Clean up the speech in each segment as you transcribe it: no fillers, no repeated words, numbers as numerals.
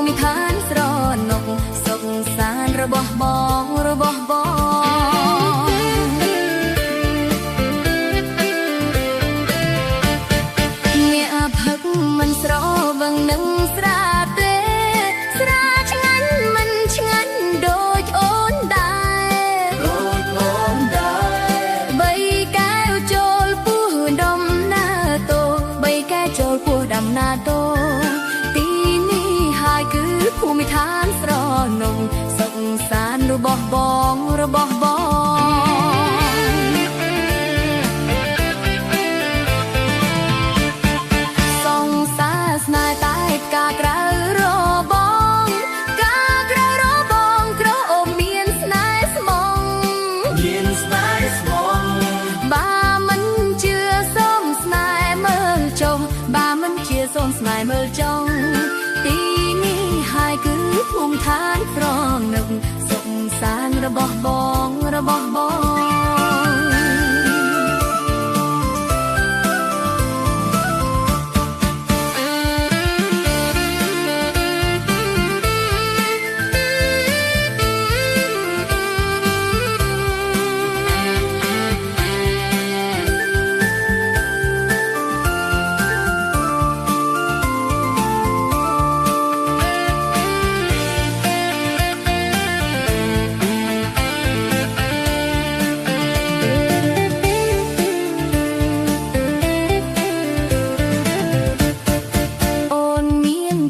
មិឋានស្រណុកសុខសាន្តរបស់បងអ្នកផឹកមិនស្រវឹងនឹងស្រាទេស្រាឆ្ងាញ់មិនឆ្ងាញ់ដូចអូនដែរបីកែវចូលពោះដំណើរតោបីកែវចូលពោះដំណើរតោទីនេះហើយគឺភូមិឋានស្រណុកសុខសាន្តរបស់បងសង្សារស្នេហ៍តែការក្រៅរបងក្រអូបមានស្នេហ៍ស្មងបើមិនជឿសូមស្នេហ៍មើលចុះបើមិនជឿសូមស្នេហ៍មើលចុងទីនេះហើយគឺភូមិឋានស្រណុកសុខសាន្តរបស់បង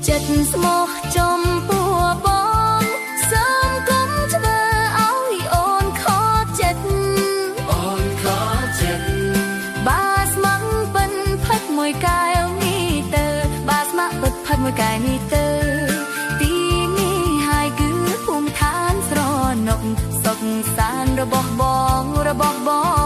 ចិត្តស្មោះចំពោះបងសូមកុំធ្វើឲ្យអូនខកចិត្តបើស្ម័គ្រពិនផឹកមួយកែវនេះទៅបើស្ម័គ្រពិតផឹកមួយកែវនេះទៅទីនេះហើយគឺភូមិឋានស្រណុកសុខសាន្តរបស់បង